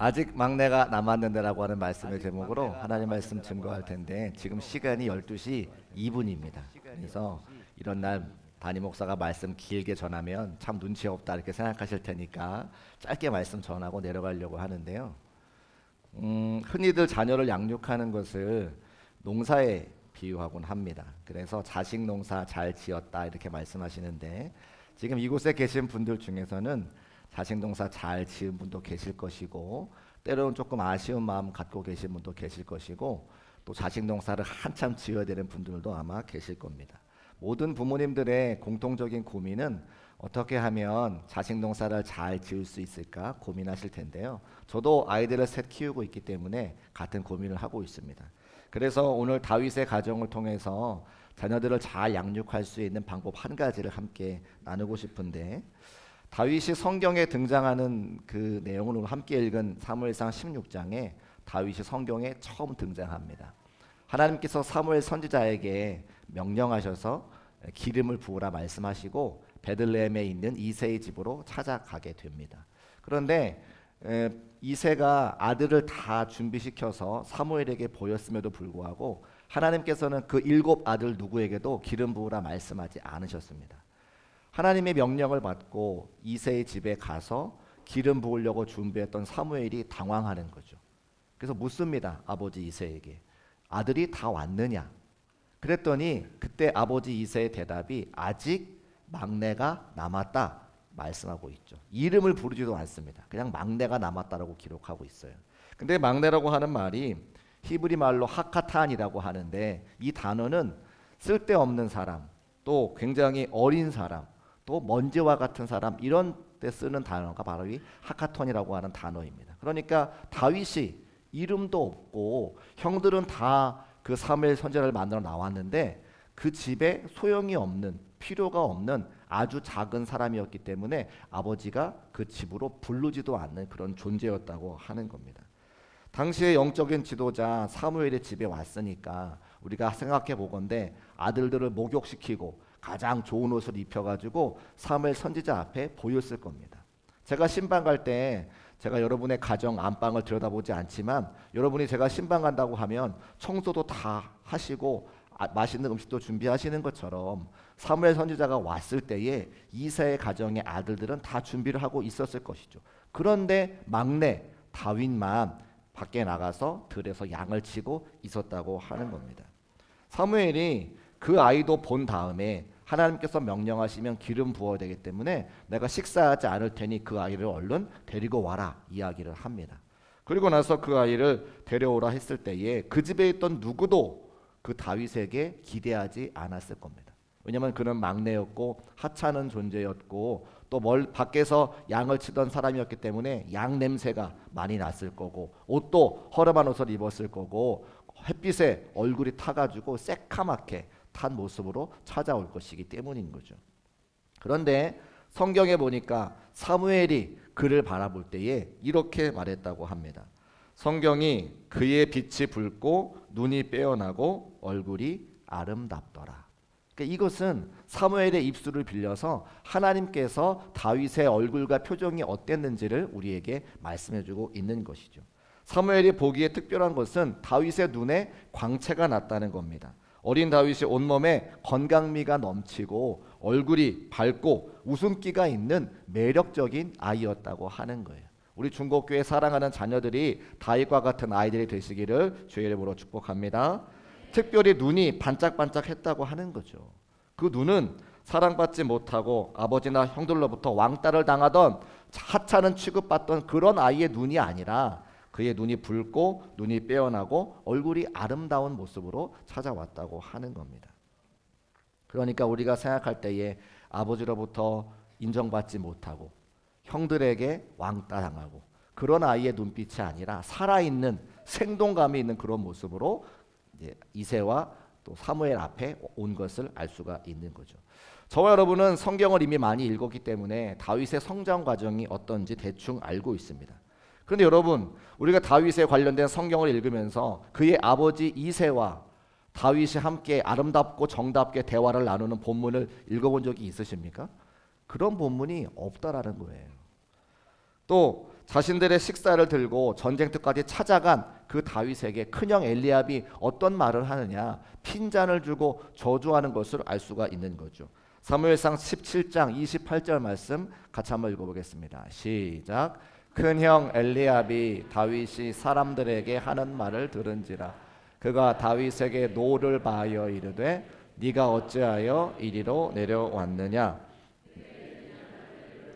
아직 막내가 남았는데라고 하는 말씀의 제목으로 하나님 말씀 증거할 텐데 지금 시간이 12시 2분입니다. 그래서 이런 날 담임 목사가 말씀 길게 전하면 참 눈치 없다 이렇게 생각하실 테니까 짧게 말씀 전하고 내려가려고 하는데요. 흔히들 자녀를 양육하는 것을 농사에 비유하곤 합니다. 그래서 자식 농사 잘 지었다 이렇게 말씀하시는데 지금 이곳에 계신 분들 중에서는 자식 농사 잘 지은 분도 계실 것이고 때로는 조금 아쉬운 마음 갖고 계신 분도 계실 것이고 또 자식 농사를 한참 지어야 되는 분들도 아마 계실 겁니다. 모든 부모님들의 공통적인 고민은 어떻게 하면 자식 농사를 잘 지을 수 있을까 고민하실 텐데요. 저도 아이들을 셋 키우고 있기 때문에 같은 고민을 하고 있습니다. 그래서 오늘 다윗의 가정을 통해서 자녀들을 잘 양육할 수 있는 방법 한 가지를 함께 나누고 싶은데 다윗이 성경에 등장하는 그 내용을 함께 읽은 사무엘상 16장에 다윗이 성경에 처음 등장합니다. 하나님께서 사무엘 선지자에게 명령하셔서 기름을 부으라 말씀하시고 베들레헴에 있는 이새의 집으로 찾아가게 됩니다. 그런데 이새가 아들을 다 준비시켜서 사무엘에게 보였음에도 불구하고 하나님께서는 그 7 아들 누구에게도 기름 부으라 말씀하지 않으셨습니다. 하나님의 명령을 받고 이새의 집에 가서 기름 부으려고 준비했던 사무엘이 당황하는 거죠. 그래서 묻습니다. 아버지 이새에게 아들이 다 왔느냐? 그랬더니 그때 아버지 이새의 대답이 아직 막내가 남았다 말씀하고 있죠. 이름을 부르지도 않습니다. 그냥 막내가 남았다라고 기록하고 있어요. 근데 막내라고 하는 말이 히브리 말로 하카탄이라고 하는데 이 단어는 쓸데없는 사람, 또 굉장히 어린 사람, 또 먼지와 같은 사람 이런 때 쓰는 단어가 바로 이 하카톤이라고 하는 단어입니다. 그러니까 다윗이 이름도 없고 형들은 다 그 사무엘 선지자를 만나러 나왔는데 그 집에 소용이 없는 필요가 없는 아주 작은 사람이었기 때문에 아버지가 그 집으로 부르지도 않는 그런 존재였다고 하는 겁니다. 당시의 영적인 지도자 사무엘의 집에 왔으니까 우리가 생각해 보건대 아들들을 목욕시키고 가장 좋은 옷을 입혀가지고 사무엘 선지자 앞에 보였을 겁니다. 제가 신방 갈 때 제가 여러분의 가정 안방을 들여다보지 않지만 여러분이 제가 신방 간다고 하면 청소도 다 하시고 맛있는 음식도 준비하시는 것처럼 사무엘 선지자가 왔을 때에 이새의 가정의 아들들은 다 준비를 하고 있었을 것이죠. 그런데 막내 다윗만 밖에 나가서 들에서 양을 치고 있었다고 하는 겁니다. 사무엘이 그 아이도 본 다음에 하나님께서 명령하시면 기름 부어야 되기 때문에 내가 식사하지 않을 테니 그 아이를 얼른 데리고 와라 이야기를 합니다. 그리고 나서 그 아이를 데려오라 했을 때에 그 집에 있던 누구도 그 다윗에게 기대하지 않았을 겁니다. 왜냐하면 그는 막내였고 하찮은 존재였고 또 밖에서 양을 치던 사람이었기 때문에 양 냄새가 많이 났을 거고 옷도 허름한 옷을 입었을 거고 햇빛에 얼굴이 타가지고 새카맣게 탄 모습으로 찾아올 것이기 때문인 거죠. 그런데 성경에 보니까 사무엘이 그를 바라볼 때에 이렇게 말했다고 합니다. 성경이 그의 빛이 붉고 눈이 빼어나고 얼굴이 아름답더라. 그러니까 이것은 사무엘의 입술을 빌려서 하나님께서 다윗의 얼굴과 표정이 어땠는지를 우리에게 말씀해주고 있는 것이죠. 사무엘이 보기에 특별한 것은 다윗의 눈에 광채가 났다는 겁니다. 어린 다윗이 온몸에 건강미가 넘치고 얼굴이 밝고 웃음기가 있는 매력적인 아이였다고 하는 거예요. 우리 중고교회 사랑하는 자녀들이 다윗과 같은 아이들이 되시기를 주의 이름으로 축복합니다. 특별히 눈이 반짝반짝했다고 하는 거죠. 그 눈은 사랑받지 못하고 아버지나 형들로부터 왕따를 당하던 하찮은 취급받던 그런 아이의 눈이 아니라 그의 눈이 붉고 눈이 빼어나고 얼굴이 아름다운 모습으로 찾아왔다고 하는 겁니다. 그러니까 우리가 생각할 때에 아버지로부터 인정받지 못하고 형들에게 왕따당하고 그런 아이의 눈빛이 아니라 살아있는 생동감이 있는 그런 모습으로 이제 이새와 또 사무엘 앞에 온 것을 알 수가 있는 거죠. 저와 여러분은 성경을 이미 많이 읽었기 때문에 다윗의 성장 과정이 어떤지 대충 알고 있습니다. 그런데 여러분, 우리가 다윗에 관련된 성경을 읽으면서 그의 아버지 이새와 다윗이 함께 아름답고 정답게 대화를 나누는 본문을 읽어본 적이 있으십니까? 그런 본문이 없다라는 거예요. 또 자신들의 식사를 들고 전쟁터까지 찾아간 그 다윗에게 큰형 엘리압이 어떤 말을 하느냐, 핀잔을 주고 저주하는 것을 알 수가 있는 거죠. 사무엘상 17장 28절 말씀 같이 한번 읽어보겠습니다. 시작. 큰형 엘리압이 다윗이 사람들에게 하는 말을 들은지라 그가 다윗에게 노를 바하여 이르되 네가 어찌하여 이리로 내려왔느냐,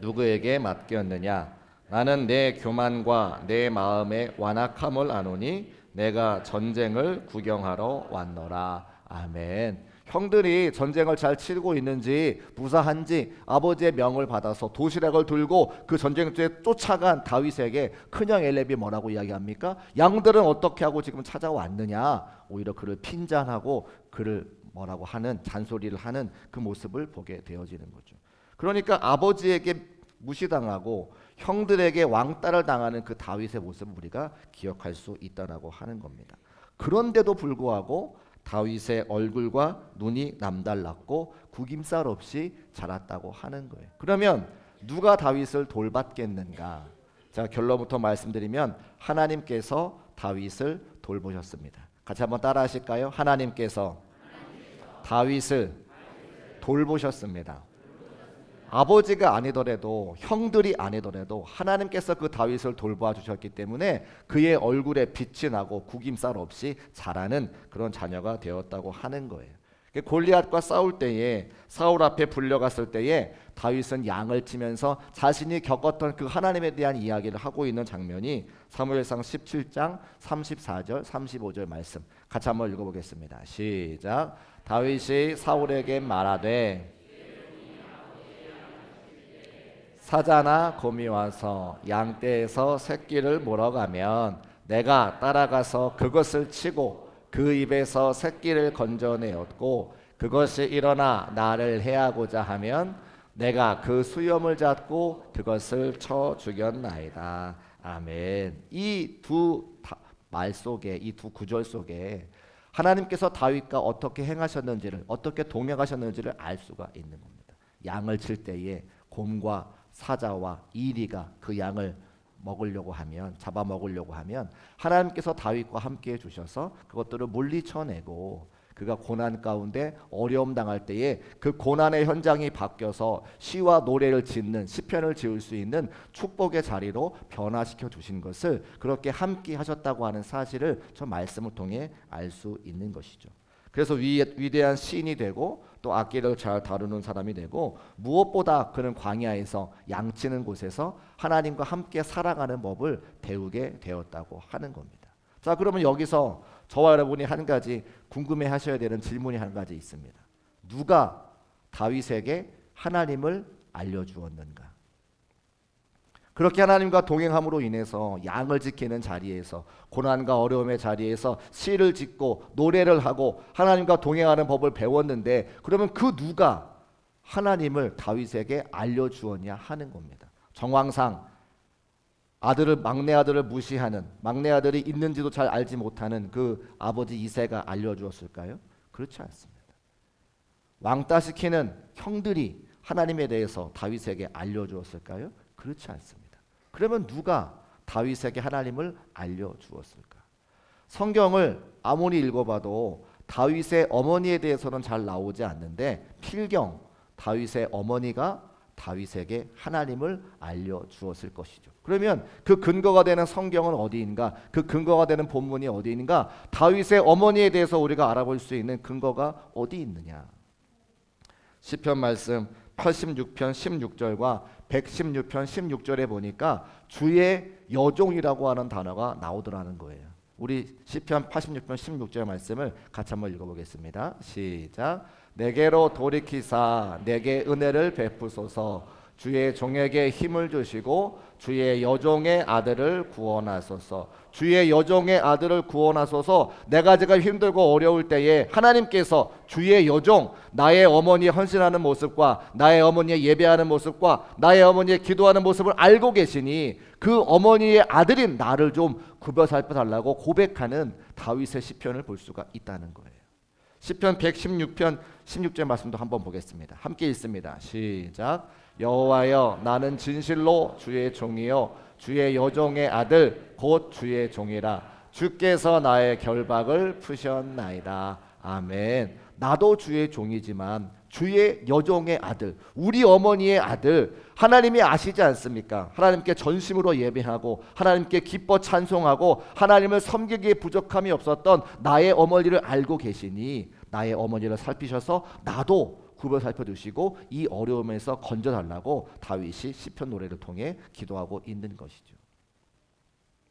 누구에게 맡겼느냐. 나는 내 교만과 내 마음의 완악함을 아노니 내가 전쟁을 구경하러 왔노라. 아멘. 형들이 전쟁을 잘 치르고 있는지 무사한지 아버지의 명을 받아서 도시락을 들고 그 전쟁터에 쫓아간 다윗에게 큰형 엘렙이 뭐라고 이야기합니까? 양들은 어떻게 하고 지금 찾아왔느냐. 오히려 그를 핀잔하고 그를 뭐라고 하는, 잔소리를 하는 그 모습을 보게 되어지는 거죠. 그러니까 아버지에게 무시당하고 형들에게 왕따를 당하는 그 다윗의 모습을 우리가 기억할 수 있다라고 하는 겁니다. 그런데도 불구하고 다윗의 얼굴과 눈이 남달랐고 구김살 없이 자랐다고 하는 거예요. 그러면 누가 다윗을 돌봤겠는가? 자, 결론부터 말씀드리면 하나님께서 다윗을 돌보셨습니다. 같이 한번 따라 하실까요? 하나님께서 다윗을 돌보셨습니다. 아버지가 아니더라도 형들이 아니더라도 하나님께서 그 다윗을 돌봐 주셨기 때문에 그의 얼굴에 빛이 나고 구김살 없이 자라는 그런 자녀가 되었다고 하는 거예요. 골리앗과 싸울 때에, 사울 앞에 불려갔을 때에 다윗은 양을 치면서 자신이 겪었던 그 하나님에 대한 이야기를 하고 있는 장면이 사무엘상 17장 34절 35절 말씀 같이 한번 읽어보겠습니다. 시작. 다윗이 사울에게 말하되 사자나 곰이 와서 양떼에서 새끼를 몰아가면 내가 따라가서 그것을 치고 그 입에서 새끼를 건져내었고 그것이 일어나 나를 해하고자 하면 내가 그 수염을 잡고 그것을 쳐 죽였나이다. 아멘. 이 두 말 속에, 이 두 구절 속에 하나님께서 다윗과 어떻게 행하셨는지를, 어떻게 동행하셨는지를 알 수가 있는 겁니다. 양을 칠 때에 곰과 사자와 이리가 그 양을 먹으려고 하면, 잡아먹으려고 하면 하나님께서 다윗과 함께 해주셔서 그것들을 물리쳐내고 그가 고난 가운데 어려움 당할 때에 그 고난의 현장이 바뀌어서 시와 노래를 짓는, 시편을 지을 수 있는 축복의 자리로 변화시켜 주신 것을, 그렇게 함께 하셨다고 하는 사실을 저 말씀을 통해 알 수 있는 것이죠. 그래서 위대한 시인이 되고 또 악기를 잘 다루는 사람이 되고, 무엇보다 그는 광야에서 양치는 곳에서 하나님과 함께 살아가는 법을 배우게 되었다고 하는 겁니다. 자, 그러면 여기서 저와 여러분이 한 가지 궁금해 하셔야 되는 질문이 한 가지 있습니다. 누가 다윗에게 하나님을 알려주었는가? 그렇게 하나님과 동행함으로 인해서 양을 지키는 자리에서, 고난과 어려움의 자리에서 시를 짓고 노래를 하고 하나님과 동행하는 법을 배웠는데, 그러면 그 누가 하나님을 다윗에게 알려주었냐 하는 겁니다. 정황상 막내 아들을 무시하는, 막내 아들이 있는지도 잘 알지 못하는 그 아버지 이새가 알려주었을까요? 그렇지 않습니다. 왕따시키는 형들이 하나님에 대해서 다윗에게 알려주었을까요? 그렇지 않습니다. 그러면 누가 다윗에게 하나님을 알려주었을까? 성경을 아무리 읽어봐도 다윗의 어머니에 대해서는 잘 나오지 않는데, 필경 다윗의 어머니가 다윗에게 하나님을 알려주었을 것이죠. 그러면 그 근거가 되는 성경은 어디인가? 그 근거가 되는 본문이 어디인가? 다윗의 어머니에 대해서 우리가 알아볼 수 있는 근거가 어디 있느냐? 시편 말씀 86편 16절과 116편 16절에 보니까 주의 여종이라고 하는 단어가 나오더라는 거예요. 우리 시편 86편 16절 말씀을 같이 한번 읽어보겠습니다. 시작. 내게로 돌이키사 내게 은혜를 베푸소서. 주의 종에게 힘을 주시고 주의 여종의 아들을 구원하소서. 주의 여종의 아들을 구원하소서. 내가 지금 힘들고 어려울 때에 하나님께서 주의 여종, 나의 어머니의 헌신하는 모습과 나의 어머니의 예배하는 모습과 나의 어머니의 기도하는 모습을 알고 계시니 그 어머니의 아들인 나를 좀 구별 살펴달라고 고백하는 다윗의 시편을 볼 수가 있다는 거예요. 시편 116편 16절 말씀도 한번 보겠습니다. 함께 읽습니다. 시작. 여호와여, 나는 진실로 주의 종이요 주의 여종의 아들 곧 주의 종이라. 주께서 나의 결박을 푸셨나이다. 아멘. 나도 주의 종이지만 주의 여종의 아들, 우리 어머니의 아들, 하나님이 아시지 않습니까? 하나님께 전심으로 예배하고 하나님께 기뻐 찬송하고 하나님을 섬기기에 부족함이 없었던 나의 어머니를 알고 계시니 나의 어머니를 살피셔서 나도 굽어 살펴주시고 이 어려움에서 건져달라고 다윗이 시편 노래를 통해 기도하고 있는 것이죠.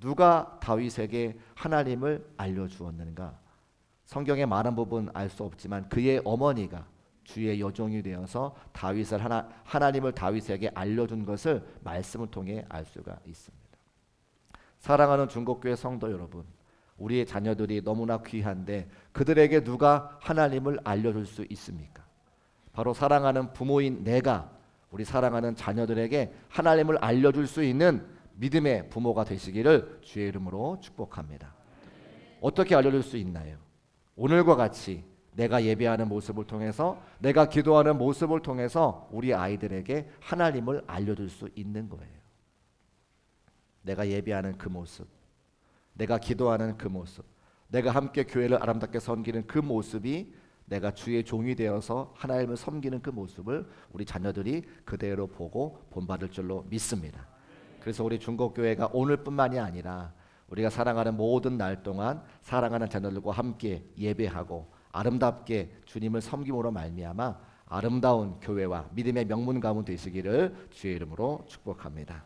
누가 다윗에게 하나님을 알려주었는가? 성경의 많은 부분 알 수 없지만 그의 어머니가 주의 여종이 되어서 하나님을 다윗에게 알려준 것을 말씀을 통해 알 수가 있습니다. 사랑하는 중국교회 성도 여러분, 우리의 자녀들이 너무나 귀한데 그들에게 누가 하나님을 알려줄 수 있습니까? 바로 사랑하는 부모인 내가 우리 사랑하는 자녀들에게 하나님을 알려줄 수 있는 믿음의 부모가 되시기를 주의 이름으로 축복합니다. 어떻게 알려줄 수 있나요? 오늘과 같이 내가 예배하는 모습을 통해서 내가 기도하는 모습을 통해서 우리 아이들에게 하나님을 알려줄 수 있는 거예요. 내가 예배하는 그 모습, 내가 기도하는 그 모습, 내가 함께 교회를 아름답게 섬기는 그 모습이 내가 주의 종이 되어서 하나님을 섬기는 그 모습을 우리 자녀들이 그대로 보고 본받을 줄로 믿습니다. 그래서 우리 중국교회가 오늘뿐만이 아니라 우리가 사랑하는 모든 날 동안 사랑하는 자녀들과 함께 예배하고 아름답게 주님을 섬김으로 말미암아 아름다운 교회와 믿음의 명문 가문 되시기를 주의 이름으로 축복합니다.